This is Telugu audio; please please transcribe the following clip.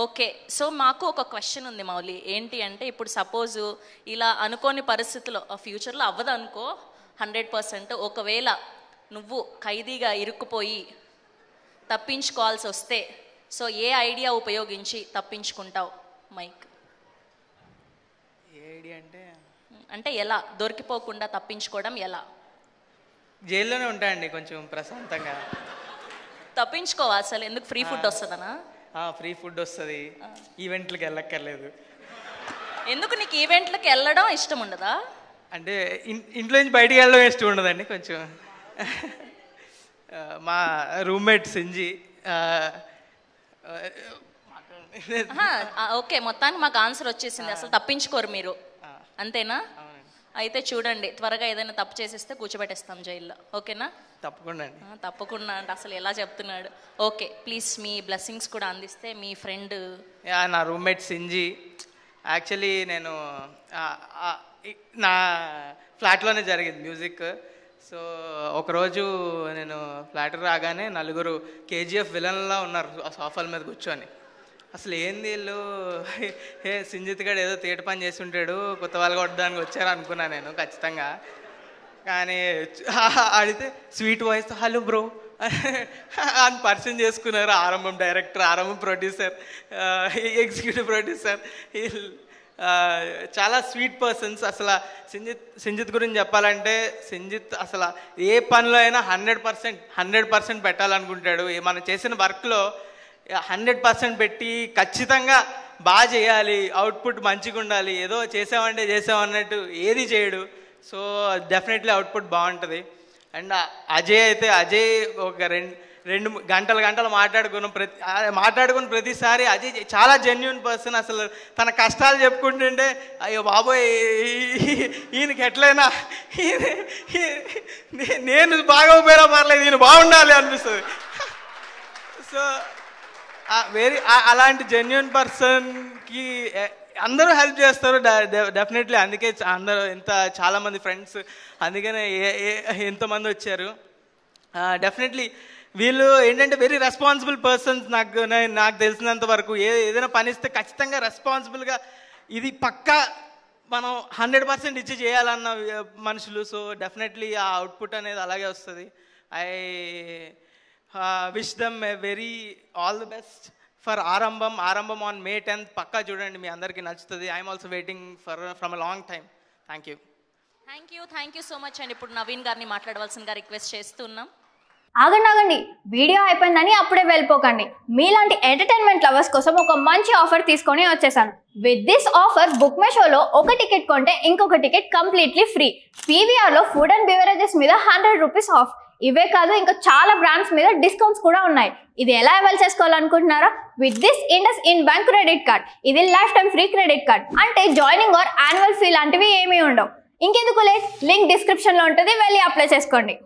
ఓకే. సో మాకు ఒక క్వశ్చన్ ఉంది మౌలి. ఏంటి అంటే ఇప్పుడు సపోజ్ ఇలా అనుకోని పరిస్థితుల్లో ఫ్యూచర్లో అవ్వదు అనుకో 100%. ఒకవేళ నువ్వు ఖైదీగా ఇరుక్కుపోయి తప్పించుకోవాల్సి వస్తే సో ఏ ఐడియా ఉపయోగించి తప్పించుకుంటావు? మైక్. ఏ ఐడియా అంటే ఎలా దొరికిపోకుండా తప్పించుకోవడం ఎలా? జైల్లోనే ఉంటాయండి కొంచెం ప్రశాంతంగా. తప్పించుకోవా అసలు? ఎందుకు? ఫ్రీ ఫుడ్ వస్తుందనా? ఫ్రీ ఫుడ్ వస్తుంది, ఈవెంట్లకు వెళ్ళక్కర్లేదు. ఎందుకు నీకు ఈవెంట్లకు వెళ్ళడం ఇష్టం ఉండదా? అంటే ఇంట్లో నుంచి బయటికి వెళ్ళడం ఇష్టం ఉండదండి కొంచెం. మా రూమ్మేట్ సింజి ఓకే, మొత్తానికి మాకు ఆన్సర్ వచ్చేసింది. అసలు తప్పించుకోరు మీరు, అంతేనా? అయితే చూడండి, త్వరగా ఏదైనా తప్పు చేసేస్తే కూర్చోబెట్టేస్తాం జైల్లో. ఓకేనా? తప్పకుండా అండి. తప్పకుండా అంటే అసలు ఎలా చెప్తున్నాడు. ఓకే, ప్లీజ్ మీ బ్లెస్సింగ్స్ కూడా అందిస్తే. మీ ఫ్రెండ్ నా రూమ్మేట్ సింజి. యాక్చువల్లీ నేను నా ఫ్లాట్లోనే జరిగింది మ్యూజిక్. సో ఒకరోజు నేను ఫ్లాట్ రాగానే నలుగురు కేజీఎఫ్ విలన్లా ఉన్నారు సోఫాల మీద కూర్చొని. అసలు ఏంది వీళ్ళు, సింజిత్ గడు ఏదో తేట పని చేసి ఉంటాడు, కొత్త వాళ్ళు కొట్టడానికి వచ్చారు అనుకున్నాను నేను ఖచ్చితంగా. కానీ అడిగితే స్వీట్ వాయిస్ హలో బ్రో అని పరిచయం చేసుకున్నారు. ఆరంభం డైరెక్టర్, ఆరంభం ప్రొడ్యూసర్, ఎగ్జిక్యూటివ్ ప్రొడ్యూసర్, చాలా స్వీట్ పర్సన్స్. అసలు సింజిత్ గురించి చెప్పాలంటే సింజిత్ అసలు ఏ పనిలో అయినా 100% పెట్టాలనుకుంటాడు. మనం చేసిన వర్క్లో 100% పెట్టి ఖచ్చితంగా బాగా చేయాలి, అవుట్పుట్ మంచిగా ఉండాలి. ఏదో చేసామన్నట్టు ఏది చేయడు. సో డెఫినెట్లీ అవుట్పుట్ బాగుంటుంది. అండ్ అజయ్ ఒక రెండు గంటలు మాట్లాడుకున్న ప్రతిసారి అజయ్ చాలా జెన్యూన్ పర్సన్. అసలు తన కష్టాలు చెప్పుకుంటుంటే అయ్యో బాబోయ్ ఈయనకి ఎట్లయినా నేను బాగోపోయినా పర్లేదు, ఈయన బాగుండాలి అనిపిస్తుంది. సో అలాంటి జెన్యూన్ పర్సన్కి అందరూ హెల్ప్ చేస్తారు డెఫినెట్లీ. అందుకే అందరూ చాలామంది ఫ్రెండ్స్, అందుకనే ఎంతోమంది వచ్చారు. డెఫినెట్లీ వీళ్ళు ఏంటంటే వెరీ రెస్పాన్సిబుల్ పర్సన్స్. నాకు తెలిసినంత వరకు ఏదైనా పని ఇస్తే ఖచ్చితంగా రెస్పాన్సిబుల్గా ఇది పక్కా మనం 100% ఇచ్చి చేయాలన్న మనుషులు. సో డెఫినెట్లీ ఆ అవుట్పుట్ అనేది అలాగే వస్తుంది. I wish them a very all the best for ఆరంభం ఆన్ May 10th. పక్కా చూడండి, మీ అందరికీ నచ్చుతుంది. I'm also waiting from a long time. Thank you so much అండి. ఇప్పుడు నవీన్ గారిని మాట్లాడవలసిందిగా రిక్వెస్ట్ చేస్తున్నాం. ఆగండి, వీడియో అయిపోయిందని అప్పుడే వెళ్ళిపోకండి. మీలాంటి ఎంటర్టైన్మెంట్ లవర్స్ కోసం ఒక మంచి ఆఫర్ తీసుకొని వచ్చేసాను. With this offer book my షోలో ఒక టికెట్ కొంటే ఇంకొక టికెట్ కంప్లీట్లీ ఫ్రీ. పీవీఆర్లో ఫుడ్ అండ్ బెవరేజెస్ మీద 100 రూపీస్ ఆఫ్. ఇవే కాదు, ఇంకా చాలా బ్రాండ్స్ మీద డిస్కౌంట్స్ కూడా ఉన్నాయి. ఇది ఎలా అవైల్ చేసుకోవాలనుకుంటున్నారా? With this IndusInd bank credit card. ఇది life time free credit card. అంటే జాయినింగ్ ఆర్ యాన్యువల్ ఫీ లాంటివి ఏమీ ఉండవు. ఇంకెందుకు లేట్, లింక్ డిస్క్రిప్షన్లో ఉంటుంది, వెళ్ళి అప్లై చేసుకోండి.